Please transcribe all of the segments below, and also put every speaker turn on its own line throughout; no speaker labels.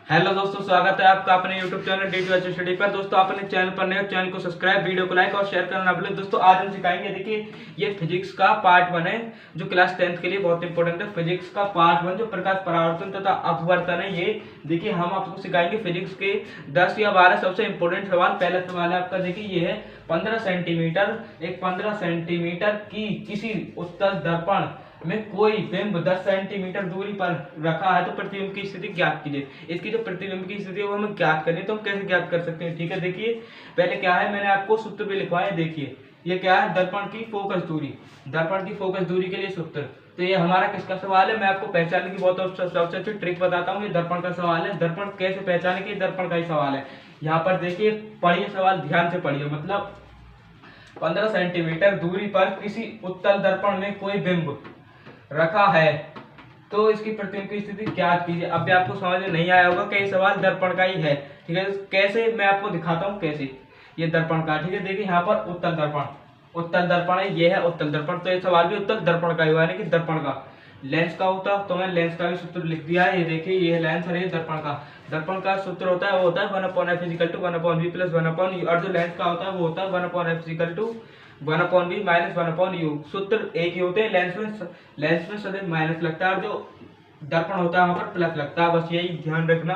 Hello दोस्तों, स्वागत है आपका अपने यूट्यूब चैनल D2H स्टडी पर। दोस्तों अपने चैनल पर नए, चैनल को सब्सक्राइब, वीडियो को लाइक और शेयर करना ना भूलें। दोस्तों आज हम सिखाएंगे, देखिए ये फिजिक्स का पार्ट 1 है जो क्लास 10th के लिए बहुत इंपॉर्टेंट है। फिजिक्स का पार्ट 1 जो प्रकाश परावर्तन तथा अपवर्तन है, ये देखिए हम आपको सिखाएंगे फिजिक्स के 10 या 12 सबसे इंपॉर्टेंट सवाल। पहला सवाल है आपका, देखिए ये है 15 सेंटीमीटर, एक 15 सेंटीमीटर की किसी उत्तल दर्पण में कोई बिंब 10 सेंटीमीटर दूरी पर रखा है तो प्रतिबिंब की स्थिति ज्ञात कीजिए। इसकी जो प्रतिबिंब की स्थिति है वो हमें ज्ञात करनी है, तो हम कैसे ज्ञात कर सकते हैं, ठीक है। देखिए पहले क्या है, मैंने आपको सूत्र भी लिखवाया। देखिए ये क्या है, दर्पण की फोकस दूरी। दर्पण की फोकस दूरी के लिए सूत्र, तो ये हमारा किसका सवाल है, मैं आपको पहचानने की बहुत सबसे अच्छी ट्रिक बताता हूँ। ये दर्पण का सवाल है। दर्पण कैसे पहचाने के, दर्पण का ही सवाल है। यहाँ पर देखिए पढ़िए, सवाल ध्यान से पढ़िए। मतलब 15 सेंटीमीटर दूरी पर किसी उत्तल दर्पण में कोई बिंब रखा है तो इसकी प्रतिबिंब की स्थिति ज्ञात कीजिए। अब भी आपको समझ में नहीं आया होगा कि ये सवाल दर्पण का ही है, ठीक है। कैसे, मैं आपको दिखाता हूँ कैसे। ये दर्पण का, ठीक है। देखिए यहाँ पर उत्तल दर्पण है, ये है उत्तल दर्पण। तो ये सवाल भी उत्तल दर्पण का ही हुआ, यानी कि दर्पण का। लेंस का होता तो मैं लेंस का भी सूत्र लिख दिया है। ये देखिए ये लेंस और ये दर्पण का सूत्र होता है, वो होता है 1/f = 1/v + 1/u। और जो लेंस का होता है वो होता है 1/f = 1/v - 1/u। सूत्र एक ही होते हैं। लेंस में सदैव माइनस लगता है और जो दर्पण होता है वहां पर प्लस लगता है, बस यही ध्यान रखना,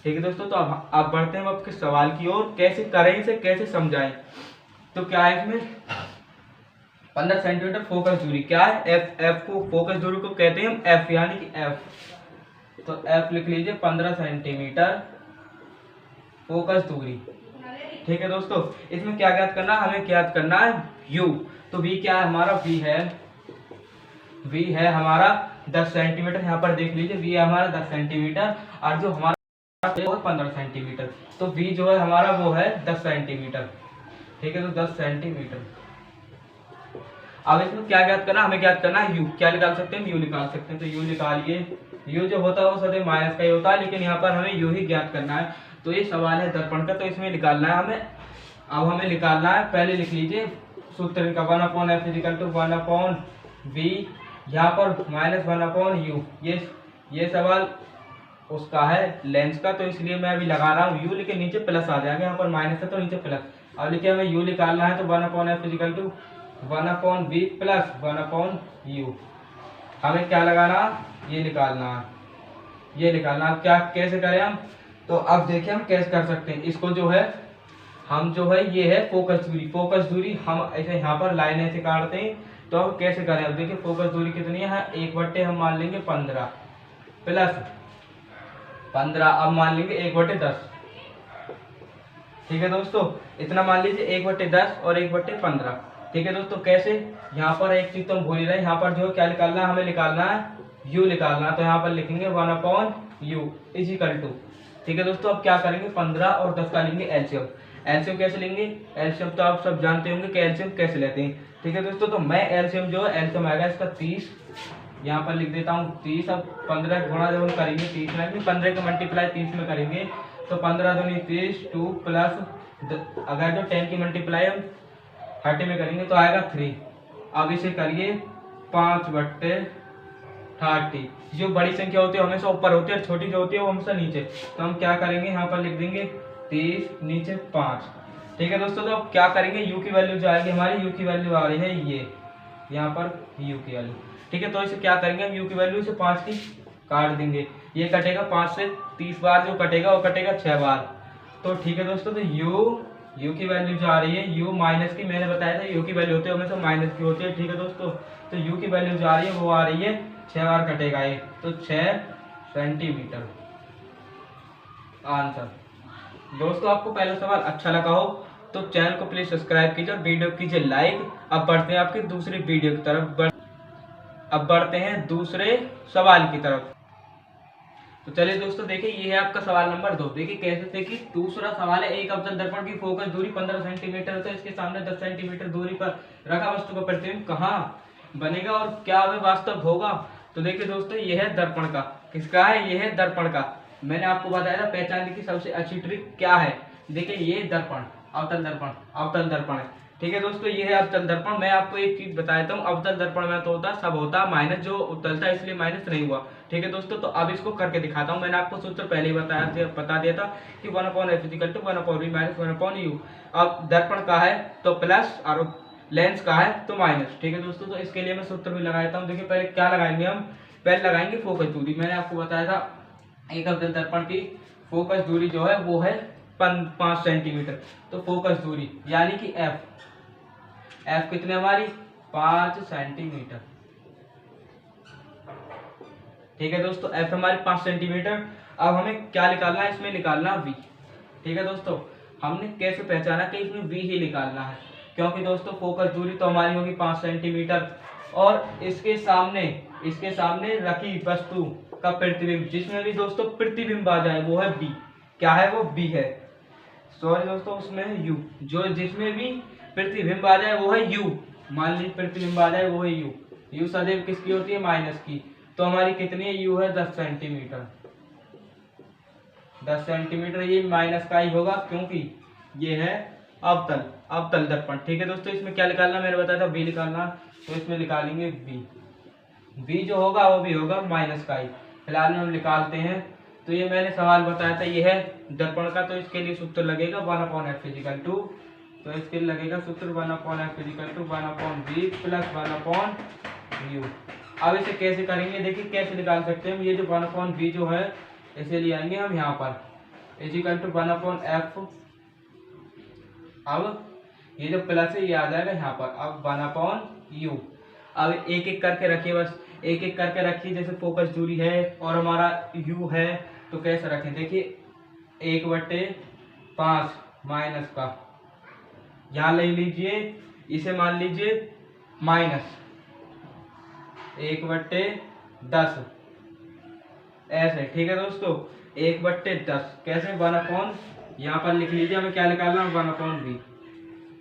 ठीक है दोस्तों। तो अब बढ़ते हैं आपके सवाल की ओर। कैसे करें इसे, कैसे समझाएं। तो क्या है इसमें, 15 सेंटीमीटर फोकस दूरी क्या है, एफ को, फोकस दूरी को कहते हैं हम एफ, यानी कि एफ। तो एफ लिख लीजिए, 15 सेंटीमीटर फोकस दूरी, ठीक है दोस्तों। इसमें क्या ज्ञात करना है, हमें ज्ञात करना है यू। तो वी क्या है हमारा, वी है हमारा 10 सेंटीमीटर। यहाँ पर देख लीजिए वी है हमारा 10 सेंटीमीटर और जो हमारा 15 सेंटीमीटर। तो वी जो है हमारा वो है 10 सेंटीमीटर, ठीक है। तो 10 सेंटीमीटर। अब इसमें क्या ज्ञात करना, हमें ज्ञात करना है यू। क्या निकाल सकते हैं, यू निकाल सकते हैं। तो यू निकालिए। यू जो होता है वो सदैव माइनस का ही होता है, लेकिन यहाँ पर हमें यू ही ज्ञात करना है। तो ये सवाल है दर्पण का, तो इसमें निकालना है हमें। अब हमें निकालना है, पहले लिख लीजिए सूत्र का 1/f = 1/v, यहाँ पर -1/u। ये सवाल उसका है लेंस का, तो इसलिए मैं अभी लगा रहा हूँ यू, लेकिन नीचे प्लस आ जाएगा। यहाँ पर माइनस है तो नीचे प्लस। अब लिखिए हमें यू निकालना है, तो 1/f = 1/v + 1/u। हमें क्या लगाना, ये निकालना। अब क्या कैसे करें हम, तो अब देखिए हम कैसे कर सकते हैं इसको। जो है हम जो है ये है फोकस दूरी हम ऐसे यहाँ पर लाइन ऐसे काटते हैं। तो हम कैसे करें, अब देखिए फोकस दूरी कितनी है, 1/, हम मान लेंगे 15 + 15, अब मान लेंगे 1/10, ठीक है दोस्तों। इतना मान लीजिए 1/10 और 1/15, ठीक है दोस्तों। कैसे, यहाँ पर एक चीज तो हम भूल ही रहे, यहाँ पर जो क्या निकालना है, हमें निकालना है यू निकालना। तो यहाँ पर लिखेंगे 1/u = ठीक है दोस्तों। अब क्या करेंगे, 15 और 10 का लेंगे एलसीएम। एलसीएम कैसे लेंगे, एलसीएम तो आप सब जानते होंगे कि एलसीएम कैसे लेते हैं, ठीक है दोस्तों। तो मैं एलसीएम जो है, एलसीएम आएगा इसका 30, यहाँ पर लिख देता हूँ 30। अब 15 गुणा जब हम करेंगे 30 में, 15 का मल्टीप्लाई 30 में करेंगे तो 15 दूनी 30, 2 प्लस अगर जो 10 की मल्टीप्लाई हम 30 में करेंगे तो आएगा 3। अब इसे करिए 5/30। जो बड़ी संख्या होती है हमेशा ऊपर होती है और छोटी जो होती है वो हमेशा नीचे। तो हम क्या करेंगे, यहाँ पर लिख देंगे 30 नीचे 5, ठीक है दोस्तों। तो अब क्या करेंगे, यू की वैल्यू जो आएगी हमारी, यू की वैल्यू आ रही है ये यहाँ पर यू की वैल्यू, ठीक है। तो इसे क्या करेंगे हम, यू की वैल्यू से 5 की काट देंगे। ये कटेगा 5 से 30 बार, जो कटेगा वो कटेगा 6 बार। तो ठीक है दोस्तों। तो यू की वैल्यू जो आ रही है, यू माइनस की, मैंने बताया था यू की वैल्यू होती है हमेशा माइनस की होती है, ठीक है दोस्तों। तो यू की वैल्यू जो आ रही है वो आ रही है 6 बार कटेगा ये, तो 6 सेंटीमीटर आंसर। दोस्तों आपको पहला सवाल अच्छा लगा हो तो चैनल को प्लीज सब्सक्राइब कीजिए और वीडियो कीजिए लाइक। अब बढ़ते हैं आपकी दूसरी वीडियो की तरफ, अब बढ़ते हैं दूसरे सवाल की तरफ। तो चलिए दोस्तों, देखिए ये है आपका सवाल नंबर 2। देखिए कैसे, देखिए दूसरा सवाल है, एक अवतल दर्पण की फोकस दूरी 15 सेंटीमीटर है, तो इसके सामने 10 सेंटीमीटर दूरी पर रखा वस्तु का प्रतिबिंब कहाँ बनेगा और क्या वह वास्तव होगा। तो देखिए दोस्तों ये है दर्पण का, किसका है, ये है दर्पण का। मैंने आपको बताया था पहचानने की सबसे अच्छी ट्रिक क्या है। देखिए ये दर्पण, अवतल दर्पण है, ठीक है दोस्तों। ये है अवतल दर्पण। मैं आपको एक चीज बताता हूँ, अवतल दर्पण में तो होता सब होता माइनस, जो उत्तलता इसलिए माइनस नहीं हुआ, ठीक है दोस्तों, तो अब इसको करके दिखाता हूँ। मैंने आपको सूत्र पहले ही बता दिया था कि 1/f equal to 1/v minus 1/u। अब दर्पण का है तो प्लस और लेंस का है तो माइनस। ठीक है दोस्तों, तो इसके लिए मैं सूत्र भी लगा देता हूँ। देखिए पहले क्या लगाएंगे हम, पहले लगाएंगे फोकस दूरी। मैंने आपको बताया था एक अवतल दर्पण की फोकस दूरी जो है वो है 5 सेंटीमीटर। तो फोकस दूरी यानी कि एफ कितने हमारी 5 सेंटीमीटर। ठीक है दोस्तों, एफ हमारी 5 सेंटीमीटर। अब हमें क्या निकालना है, इसमें निकालना वी। ठीक है दोस्तों, हमने कैसे पहचाना कि इसमें वी ही निकालना है, क्योंकि दोस्तों फोकस दूरी तो हमारी होगी 5 सेंटीमीटर और इसके सामने रखी वस्तु का प्रतिबिंब, जिसमें भी दोस्तों प्रतिबिंब आ जाए वो है बी। क्या है वो, बी है। सॉरी दोस्तों, उसमें यू, जो जिसमें भी प्रतिबिंब आ जाए वो है यू। मान लीजिए प्रतिबिंब आ जाए वो है यू। यू सदैव किसकी होती है, माइनस की। तो हमारी कितनी है, यू है 10 सेंटीमीटर। 10 सेंटीमीटर ये माइनस का ही होगा, क्योंकि ये है अवतल दर्पण। ठीक है दोस्तों, इसमें क्या निकालना मैंने बताया था, बी निकालना। तो इसमें निकालेंगे बी जो होगा वो भी होगा माइनस का ही। फिलहाल में हम निकालते हैं। तो ये मैंने सवाल बताया था, ये है दर्पण का, तो इसके लिए सूत्र लगेगा 1/f इक्वल टू, तो इसके लिए लगेगा सूत्र 1/f equal to 1/v plus 1/u। अब इसे कैसे करेंगे, देखिए कैसे निकाल सकते हैं हम। ये जो 1/v जो है इसे ले आएंगे हम यहाँ पर इक्वल टू 1/f। अब ये जो प्लस है ये आ जाएगा यहाँ पर। अब 1/u। अब एक एक करके रखिए, बस एक एक करके रखिए। जैसे फोकस दूरी है और हमारा u है, तो कैसे रखें, देखिए 1/5 माइनस का यहाँ ले लीजिए, इसे मान लीजिए माइनस 1/10 ऐसे। ठीक है दोस्तों, 1/10 कैसे, 1/, यहाँ पर लिख लीजिए, हमें क्या निकालना है 1/v।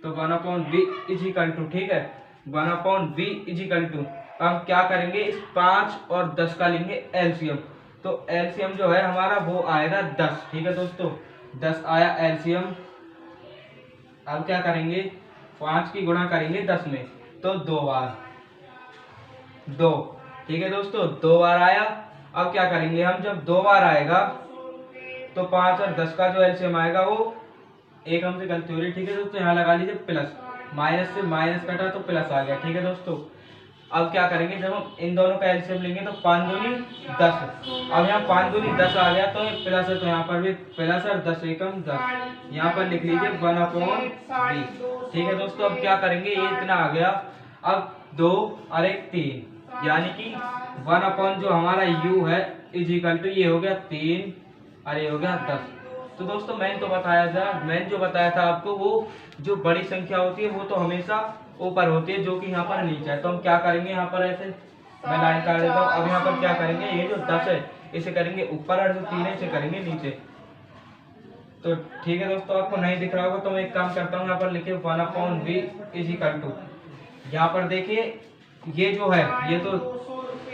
तो 1/v इज इक्वल टू, ठीक है 1/v इज इक्वल टू, अब क्या करेंगे, इस 5 और 10 का लेंगे एलसीएम। तो एलसीएम जो है हमारा वो आएगा 10। ठीक है दोस्तों, 10 आया एलसीएम। अब क्या करेंगे, 5 की गुणा करेंगे 10 में, तो 2 बार 2। ठीक है दोस्तों, 2 बार आया। अब क्या करेंगे हम, जब 2 बार आएगा तो 5 और 10 का जो एलसीएम आएगा वो, एक हमसे गलती हो रही है। ठीक है दोस्तों, यहाँ लगा लीजिए प्लस, माइनस से माइनस कटा तो प्लस आ गया। ठीक है दोस्तों, अब क्या करेंगे, जब हम इन दोनों का एलसीएम लेंगे तो 5 दूनी 10। अब यहाँ 5 दूनी 10 आ गया, तो प्लस है तो यहाँ पर भी प्लस और 10 एकम 10। यहाँ पर लिख लीजिए 1/v। ठीक है दोस्तों, अब क्या करेंगे, ये इतना आ गया। अब 2 और 1 3, यानी कि 1/ जो हमारा u है इज इक्वल टू, ये हो गया 3 और ये हो गया 10। तो दोस्तों मैंने जो बताया था आपको, वो जो बड़ी संख्या होती है वो तो हमेशा ऊपर होती है, जो कि यहाँ पर नीचे है। तो हम क्या करेंगे, यहाँ पर ऐसे मैं लाइन काट देता हूँ। अब यहाँ पर क्या करेंगे, ये जो 10 है इसे करेंगे ऊपर और जो 3 है इसे करेंगे नीचे। तो ठीक है दोस्तों, आपको नहीं दिख रहा होगा तो मैं एक काम करता हूँ, यहाँ पर लिखे 1/v इज इक्वल टू, यहाँ पर देखिए ये जो है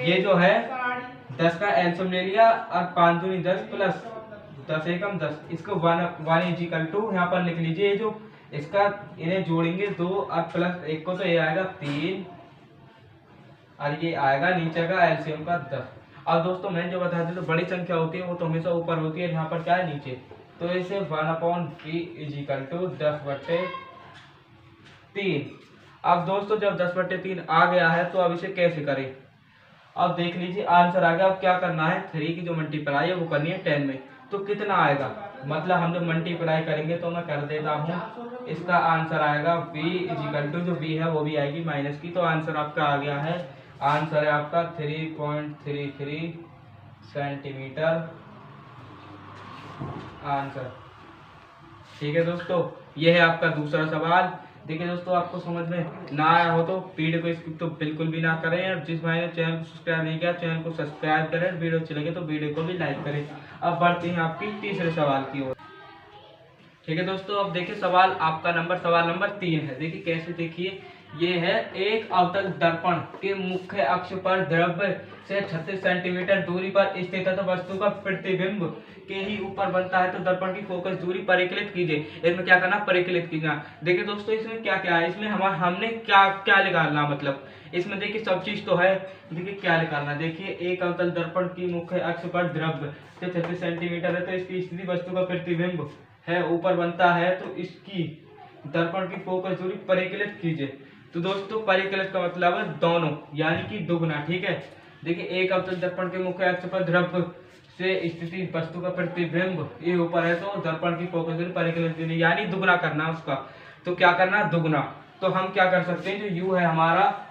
ये जो है 10 का एलसीएम ले लिया और 5 दूनी 10 प्लस 10 एकम 10, इसको 1 इज इक्वल टू, यहाँ पर लिख लीजिए जो इसका, इन्हें जोड़ेंगे 2 और प्लस 1 को, तो ये आएगा 3 और ये आएगा नीचे का एलसीएम का 10। अब दोस्तों मैंने जो बताया था, तो बड़ी संख्या होती है वो तो हमेशा ऊपर होती है, यहाँ पर क्या है नीचे। तो इसे 1/v इज इक्वल टू 10/3। अब दोस्तों जब 10/3 आ गया है तो अब इसे कैसे करें, अब देख लीजिए आंसर आ गया। अब क्या करना है, 3 की जो मल्टीप्लाई है वो करनी है 10 में। तो कितना आएगा, मतलब हम जब मल्टीप्लाई करेंगे तो मैं कर देता हूँ, इसका आंसर आएगा v इज इक्वल टू, जो v है वो भी आएगी माइनस की। तो आंसर आपका आ गया है, आंसर है आपका 3.33 सेंटीमीटर आंसर। ठीक है दोस्तों, ये है आपका दूसरा सवाल। देखिए दोस्तों, आपको समझ में ना आया हो तो वीडियो को स्किप तो बिल्कुल भी ना करें, और जिस भाई ने चैनल को सब्सक्राइब नहीं किया चैनल को सब्सक्राइब करें, वीडियो अच्छी लगे तो वीडियो को भी लाइक करें। अब बढ़ते हैं आपकी तीसरे सवाल की ओर। ठीक है दोस्तों, अब देखिए सवाल नंबर 3 है। देखिए कैसे, देखिए ये है एक अवतल दर्पण के मुख्य अक्ष पर द्रव्य से 36 सेंटीमीटर दूरी पर स्थित है, तो वस्तु का प्रतिबिंब के ही ऊपर बनता है, तो दर्पण की फोकस दूरी परिकलित कीजिए। इसमें क्या करना, परिकलित कीजिए। देखिए दोस्तों इसमें क्या क्या है, इसमें हमने क्या क्या निकालना, मतलब इसमें देखिए सब चीज तो है। देखिए क्या निकालना, देखिए एक अवतल दर्पण की मुख्य अक्ष पर द्रव्य से 36 सेंटीमीटर है, तो इसकी स्थिति वस्तु का प्रतिबिंब है ऊपर बनता है, तो इसकी दर्पण की फोकस दूरी परिकलित कीजिए। तो दोस्तों परिकलित का मतलब है दोनों, यानी कि दुगना। ठीक है, देखिए एक अवतल दर्पण के मुख्य अक्ष पर द्रव्य से स्थिति वस्तु का प्रतिबिंब ये ऊपर है, तो दर्पण की फोकस दूरी परिकलित कीजिए, यानी दुगना करना उसका। तो क्या करना, दुगना। तो हम क्या कर सकते हैं, जो यू है हमारा,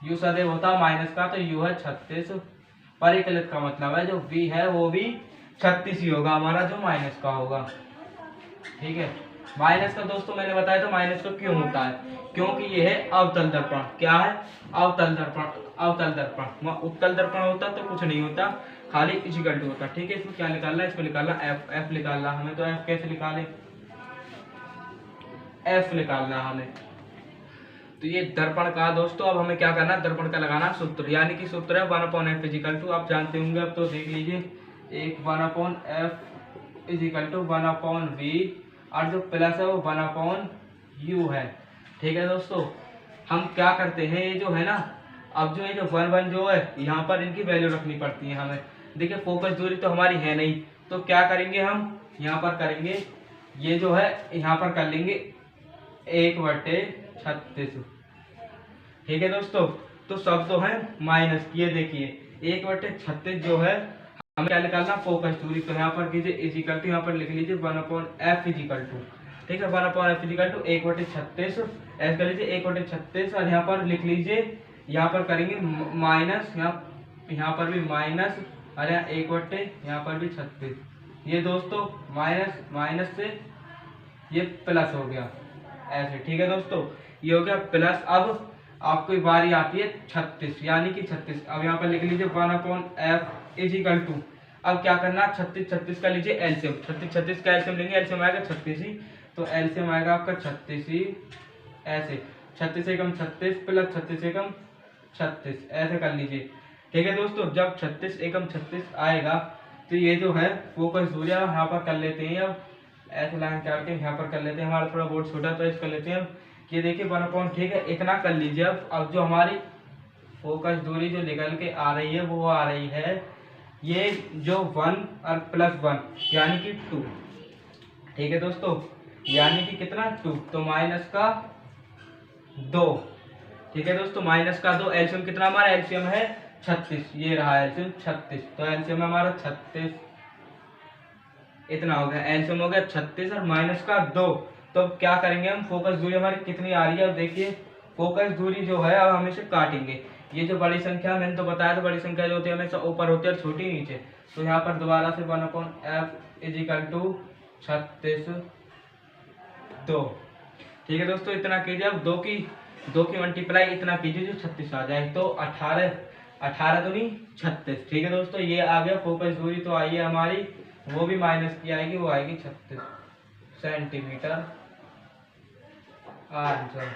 यू सदैव होता है माइनस का, तो यू है 36। परिकलित का मतलब है जो वी है वो भी 36 ही होगा हमारा, जो माइनस का होगा। ठीक है, माइनस का दोस्तों मैंने बताया तो माइनस का क्यों होता है, क्योंकि ये है अवतल दर्पण। क्या है, अवतल दर्पण। अवतल दर्पण, उत्तल दर्पण होता तो कुछ नहीं होता, खाली इक्वल टू होता। ठीक है, इसमें क्या निकालना है, इसमें निकालना एफ, एफ निकालना हमें। तो एफ कैसे निकाले, एफ निकालना हमें। तो ये दर्पण का दोस्तों, अब हमें क्या करना है, दर्पण का लगाना सूत्र, यानी कि सूत्र है 1/f इजिकल टू, आप जानते होंगे अब तो देख लीजिए, एक 1/f इजिकल टू 1/v, और जो प्लस है वो 1/u है। ठीक है दोस्तों, हम क्या करते हैं, ये जो है ना, अब जो ये जो 1 जो है यहाँ पर इनकी वैल्यू रखनी पड़ती है हमें। देखिए फोकस दूरी तो हमारी है नहीं, तो क्या करेंगे हम, यहाँ पर करेंगे, ये जो है यहाँ पर कर लेंगे 1/36। ठीक है दोस्तों, तो सब तो है माइनस, ये देखिए 1/36 जो है हमें क्या निकालना, फोकस दूरी। तो यहाँ पर कीजिए इजिकल टू, यहाँ पर लिख लीजिए 1/f इजिकल टू। ठीक है, 1/f इजिकल टू 1/36, ऐसे कर लीजिए 1/36, और यहाँ पर लिख लीजिए, यहाँ पर करेंगे माइनस, यहाँ पर भी माइनस, और यहाँ 1/, यहाँ पर भी 36। ये दोस्तों माइनस माइनस से ये प्लस हो गया ऐसे। ठीक है दोस्तों, ये हो गया प्लस। अब आपको बारी आती है 36, यानी कि 36। अब यहाँ पर लिख लीजिए 1/f इजिकल टू, अब क्या करना, 36 का लीजिए एलसीएम, 36 का एलसीएम लेंगे, एलसीएम आएगा 36 ही, तो एलसीएम आएगा आपका 36 ही, ऐसे 36 एकम 36 प्लस 36 एकम 36, ऐसे कर लीजिए। ठीक है दोस्तों, जब 36 एकम 36 आएगा, तो ये जो है फोकस दूरी यहाँ पर कर लेते हैं, अब ऐसे लाइन करके यहाँ पर कर लेते हैं, हमारा थोड़ा बोर्ड छोटा तो इस कर लेते हैं। ये देखिए 1/, ठीक है, इतना कर लीजिए। अब जो हमारी फोकस दूरी जो निकल के आ रही है वो आ रही है, ये जो 1 और +1 यानी कि 2। ठीक है दोस्तों, यानी कि कितना, 2, तो माइनस का 2। ठीक है दोस्तों, माइनस का 2, एलसीएम कितना हमारा, एलसीएम है 36, ये रहा एलसीएम 36, तो एलसीएम हमारा 36, इतना हो गया, एलसीएम हो गया 36 और माइनस का 2। तो अब क्या करेंगे हम, फोकस दूरी हमारी कितनी आ रही है, अब देखिए फोकस दूरी जो है अब हम इसे काटेंगे। ये जो बड़ी संख्या मैंने तो बताया था, बड़ी संख्या जो होती है हमेशा ऊपर होती है और छोटी नीचे, तो यहाँ पर दोबारा से 1/f इजिकल टू 36 2। ठीक है दोस्तों, इतना कीजिए। अब 2 की मल्टीप्लाई इतना कीजिए जो 36 आ जाए, तो 18 दूनी 36। ठीक है दोस्तों, ये आ गया फोकस दूरी। तो आइए हमारी वो भी माइनस की आएगी, वो आएगी 36 सेंटीमीटर आंसर।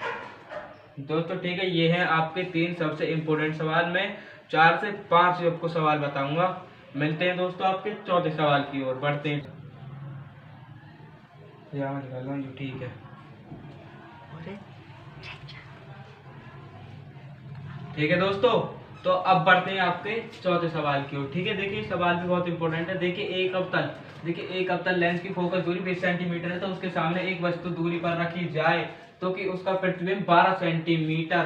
दोस्तों ठीक है, ये हैं आपके 3 सबसे इम्पोर्टेंट सवाल। मैं 4 से 5 आपको सवाल बताऊंगा। मिलते हैं दोस्तों आपके चौथे सवाल की ओर बढ़ते हैं। ठीक है, ठीक है दोस्तों, तो अब बढ़ते हैं आपके चौथे सवाल की ओर। ठीक है, देखिए सवाल भी बहुत इंपॉर्टेंट है। देखिए एक अवतल लेंस की फोकस दूरी 20 सेंटीमीटर है, तो उसके सामने एक वस्तु दूरी पर रखी जाए तो कि उसका प्रतिबिंब 12 सेंटीमीटर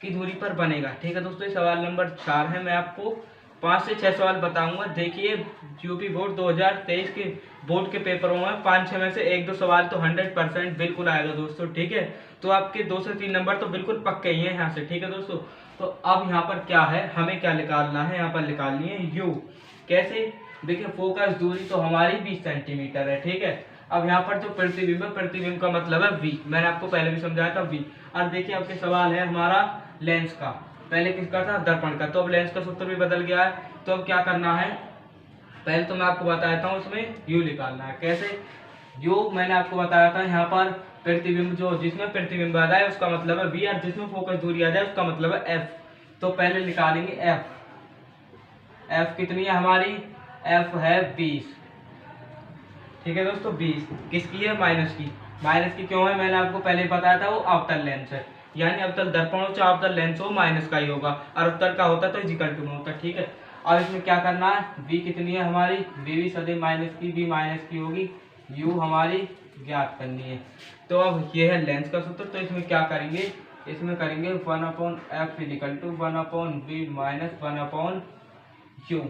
की दूरी पर बनेगा। ठीक है दोस्तों, ये सवाल नंबर 4 है। मैं आपको 5 से 6 सवाल बताऊंगा। देखिए यूपी बोर्ड 2023 के बोर्ड के पेपरों में 5-6 में से 1-2 सवाल तो 100% बिल्कुल आएगा दोस्तों। ठीक है, तो आपके 2 से 3 नंबर तो बिल्कुल पक्के ही हैं यहाँ से। ठीक है दोस्तों, तो अब यहाँ पर क्या है, हमें क्या निकालना है, यहाँ पर निकालनी है यू। कैसे, देखिए फोकस दूरी तो हमारी 20 सेंटीमीटर है। ठीक है, अब यहाँ पर जो प्रतिबिंब का मतलब है वी, मैंने आपको पहले भी समझाया था वी। और देखिए आपके सवाल है हमारा लेंस का, पहले किसका था, दर्पण का, तो अब लेंस का सूत्र भी बदल गया है। तो अब क्या करना है, पहले तो मैं आपको बताता हूँ, उसमें यू निकालना है। कैसे, यू मैंने आपको बताया था यहाँ पर प्रतिबिंब जो जिसमें प्रतिबिंब आ जाए उसका मतलब है वी, और जिसमें फोकस दूरी आ जाए उसका मतलब है एफ। तो पहले निकालेंगे एफ। एफ कितनी है हमारी? एफ है 20। ठीक है दोस्तों, 20 किसकी है? माइनस की। माइनस की क्यों है? मैंने आपको पहले बताया था, वो अवतल लेंस है, यानी अवतल दर्पण हो चाहे अवतल लेंस हो माइनस का ही होगा, और अवतल का होता तो इक्वल टू में होता। ठीक है, और इसमें क्या करना है? v कितनी है हमारी? v भी सदैव माइनस की, v माइनस की होगी, u हमारी ज्ञात करनी है। तो अब ये है लेंस का सूत्र, तो इसमें क्या करेंगे? इसमें करेंगे 1/f equal to 1/v minus 1/u।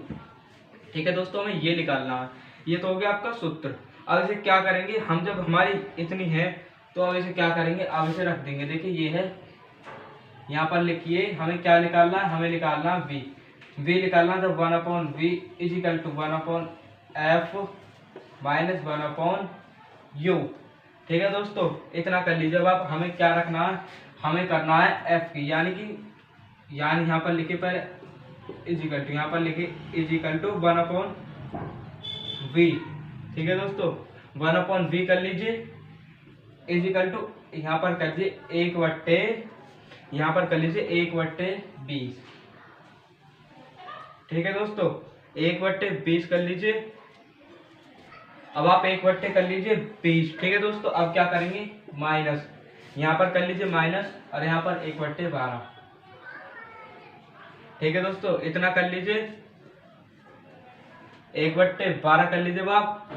ठीक है दोस्तों, हमें ये निकालना है। ये तो हो गया आपका सूत्र। अब इसे क्या करेंगे हम? जब हमारी इतनी है तो अब इसे क्या करेंगे? अब इसे रख देंगे। देखिए ये है, यहाँ पर लिखिए हमें क्या निकालना है? हमें निकालना है v। v निकालना है तो 1/v is equal to 1/f minus 1/u। ठीक है दोस्तों, इतना कर लीजिए। अब आप हमें क्या रखना है? हमें करना है f की, यानी यहाँ पर लिखे पर इज इक्वल टू, यहाँ पर लिखे इज इक्वल टू 1/v। ठीक है दोस्तों, 1/v कर लीजिए इज इक्वल टू, यहाँ पर कर लीजिए 1/, यहाँ पर कर लीजिए 1/20। ठीक है दोस्तों, 1/20 कर लीजिए। अब आप 1/, कर लीजिए 20। ठीक है दोस्तों, अब क्या करेंगे? माइनस, यहाँ पर कर लीजिए माइनस, और यहाँ पर 1/12। ठीक है दोस्तों, इतना कर लीजिए, 1/12 कर लीजिए आप।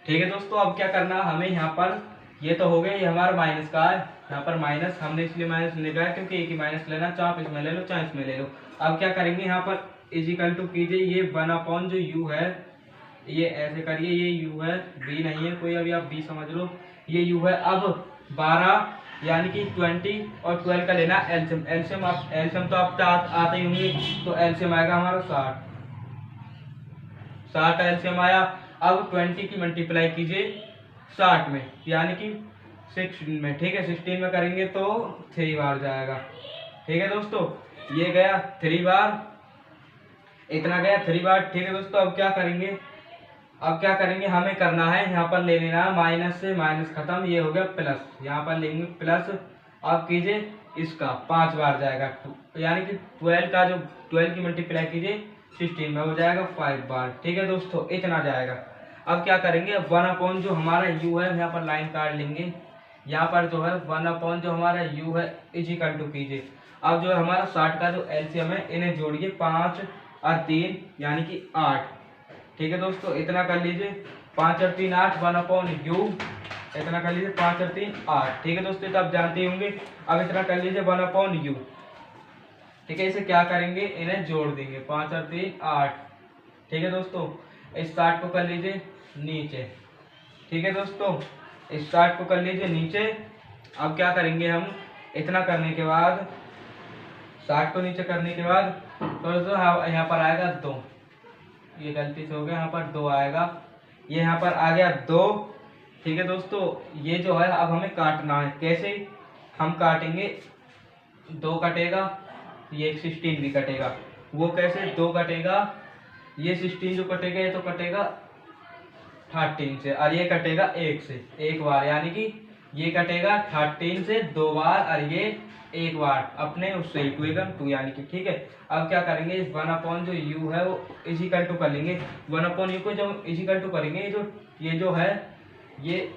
ठीक है दोस्तों, अब क्या करना है हमें? यहाँ पर ये तो हो गया, ये हमारा माइनस का है, यहाँ पर माइनस हमने इसलिए माइनस लिखा है क्योंकि एक ही माइनस लेना, चाहे आप इसमें ले लो चाहे इसमें ले लो। अब क्या करेंगे? यहाँ पर इज इक्वल टू कीजिए, ये 1/, जो u है ये ऐसे करिए, ये u है, b नहीं है कोई, अभी आप b समझ लो, ये u है। अब 12 यानी कि 20 और 12 का लेना एलसीएम। एलसीएम तो आप आते ही होंगे, तो एलसीएम आएगा हमारा 60 एलसीएम आया। अब 20 की मल्टीप्लाई कीजिए 60 में, यानी कि 16 में। ठीक है, 16 में करेंगे तो 3 बार जाएगा। ठीक है दोस्तों, ये गया 3 बार, इतना गया 3 बार। ठीक है दोस्तों, अब क्या करेंगे? अब क्या करेंगे? हमें करना है यहाँ पर ले लेना माइनस से माइनस खत्म, ये हो गया प्लस, यहाँ पर लेंगे प्लस। अब कीजिए इसका 5 बार जाएगा, यानी कि 12 का जो 12 की मल्टीप्लाई कीजिए 16 में हो जाएगा 5 बार। ठीक है दोस्तों, इतना जाएगा। अब क्या करेंगे? 1/, जो हमारा u है, यहाँ पर लाइन काट लेंगे, यहाँ पर जो है 1/, जो हमारा u है इज इक्वल टू कीजिए। अब जो है हमारा 60 का जो एलसीएम है, इन्हें जोड़िए 5 और 3 यानी कि 8। ठीक है दोस्तों, इतना कर लीजिए, 5 और 3 8, 1/u, इतना कर लीजिए 5 और 3 8। ठीक है दोस्तों, तो आप जानते ही होंगे। अब इतना कर लीजिए 1/u। ठीक है, इसे क्या करेंगे? इन्हें जोड़ देंगे, 5 और 3 8। ठीक है दोस्तों, इस 60 को कर लीजिए नीचे। ठीक है दोस्तों, इस 60 को कर लीजिए नीचे। अब क्या करेंगे हम? इतना करने के बाद, 60 को नीचे करने के बाद दोस्तों यहाँ पर आएगा 2, ये गलती से हो गया, यहाँ पर 2 आएगा, ये यहाँ पर आ गया 2। ठीक है दोस्तों, ये जो है अब हमें काटना है। कैसे हम काटेंगे? 2 कटेगा, ये 16 भी कटेगा। वो कैसे? 2 कटेगा, ये 16 जो कटेगा ये तो कटेगा 13 से, और ये कटेगा 1 से, 1 बार, यानी कि ये कटेगा 13 से 2 बार, और ये 1 बार अपने उससे इक्वेशन 2, यानी कि। ठीक है, अब क्या करेंगे? इस 1/, जो u है वो इज इक्वल टू कर लेंगे, 1/u को जब इज इक्वल टू करेंगे, ये जो है ये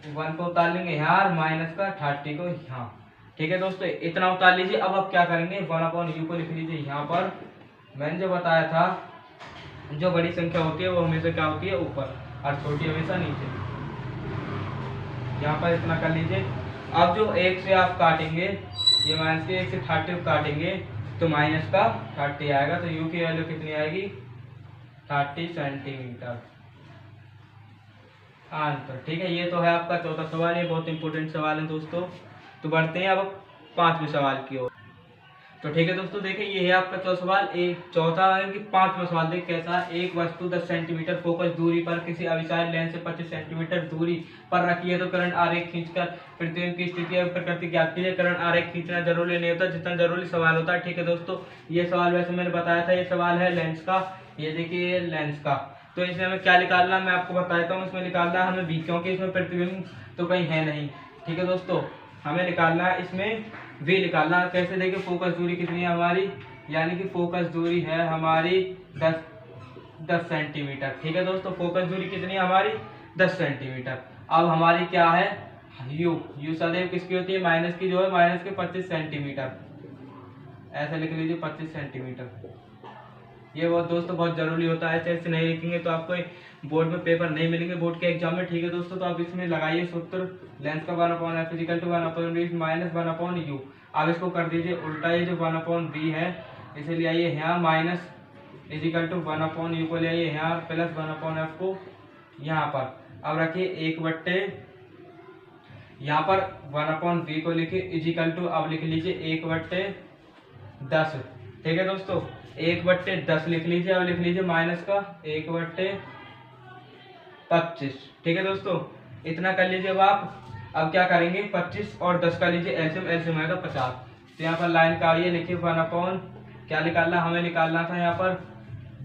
1 को उतार लेंगे यहाँ, और माइनस का 30 को यहाँ। ठीक है दोस्तों, इतना उतार लीजिए। अब आप क्या करेंगे? 1/u को लिख लीजिए यहाँ पर। मैंने जो बताया था, जो बड़ी संख्या होती है वो हमेशा क्या होती है? ऊपर, और छोटी हमेशा नीचे। यहाँ पर इतना कर लीजिए। अब जो 1 से आप काटेंगे, ये माइनस के 1 से 30 काटेंगे तो माइनस का 30 आएगा, तो u की वैल्यू कितनी आएगी? 30 सेंटीमीटर आंसर। ठीक है, ये तो है आपका चौथा सवाल, ये बहुत इंपॉर्टेंट सवाल है दोस्तों। तो बढ़ते हैं अब 5वें सवाल की ओर। तो ठीक है दोस्तों, देखिए ये है आपका चौथा सवाल। एक चौथा है कि 5वां सवाल देखिए कैसा है। एक वस्तु 10 सेंटीमीटर फोकस दूरी पर किसी अविचार लेंस से 25 सेंटीमीटर दूरी पर रखी है, तो करंट आरेख खींचकर प्रतिबिंब की स्थिति और प्रकृति ज्ञात कीजिए। करंट आरेख खींचना जरूरी नहीं होता, जितना जरूरी सवाल होता है। ठीक है दोस्तों, ये सवाल वैसे मैंने बताया था, ये सवाल है लेंस का। ये देखिए लेंस का, तो इसमें हमें क्या निकालना मैं आपको बताता हूँ। इसमें निकालना है हमें v, क्योंकि इसमें प्रतिबिंब तो कहीं है नहीं। ठीक है दोस्तों, हमें निकालना है इसमें v निकालना है। कैसे? देखिए फोकस दूरी कितनी है हमारी, यानी कि फोकस दूरी है हमारी 10 सेंटीमीटर। ठीक है दोस्तों, फोकस दूरी कितनी है हमारी 10 सेंटीमीटर। अब हमारी क्या है यू सदैव किसकी होती है, माइनस की, जो है माइनस के 25 सेंटीमीटर, ऐसे लिख लीजिए 25 सेंटीमीटर। ये बहुत दोस्तों बहुत जरूरी होता है, ऐसे नहीं लिखेंगे तो आपको बोर्ड में पेपर नहीं मिलेंगे बोर्ड के एग्जाम में। ठीक है दोस्तों, तो आप इसमें लगाइए सूत्र, लेंस का 1/f equal to 1/v minus 1/u। आप इसको कर दीजिए उल्टा, ये जो 1/v है इसे ले आइए यहाँ minus is equal to 1/u को ले आइए यहाँ प्लस 1/f को यहाँ पर। अब रखिए 1/, यहाँ पर 1/v को लिखिए इज इक्वल टू, अब लिख लीजिए 1/10। ठीक है दोस्तों, 1/10 लिख लीजिए। अब लिख लीजिए माइनस का 1/25। ठीक है दोस्तों, इतना कर लीजिए। अब क्या करेंगे, 25 और 10 का लीजिए एलसीएम, एलसीएम आएगा 50। तो यहाँ पर लाइन काटिए, लिखिए 1/, क्या निकालना, हमें निकालना था यहाँ पर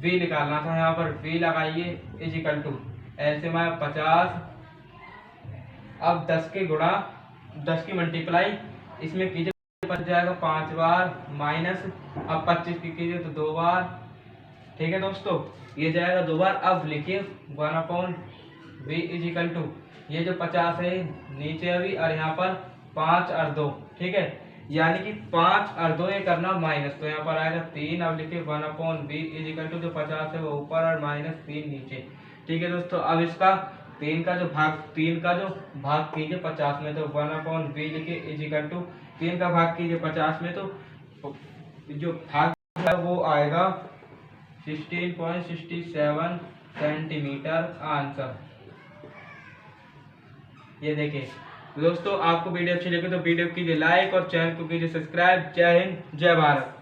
v निकालना था। यहाँ पर v लगाइए इज इक्वल टू एलसीएम आया 50। अब 10 के गुणा 10 की मल्टीप्लाई इसमें कीजिए, बच जाएगा 5 बार माइनस, अब 25 की कीजिए तो 2 बार। ठीक है दोस्तों, ये जाएगा 2 बार। अब लिखिए 1/v इज इक्वल टू, ये जो 50 है नीचे अभी, और यहाँ पर 5 और 2। ठीक है, यानी कि 5 और 2 ये करना माइनस, तो यहाँ पर आएगा 3। अब लिखिए 1/v इज इक्वल टू, जो 50 है वो ऊपर और माइनस 3 नीचे। ठीक है दोस्तों, अब इसका 3 का जो भाग कीजिए 50 में, तो 1/v लिखिए इज इक्वल टू 3 का भाग कीजिए 50 में, तो जो भाग है वो आएगा 16.67 सेंटीमीटर आंसर। ये देखिए दोस्तों, आपको वीडियो अच्छी लगी तो वीडियो कीजिए लाइक और चैनल को कीजिए सब्सक्राइब। जय हिंद, जय भारत।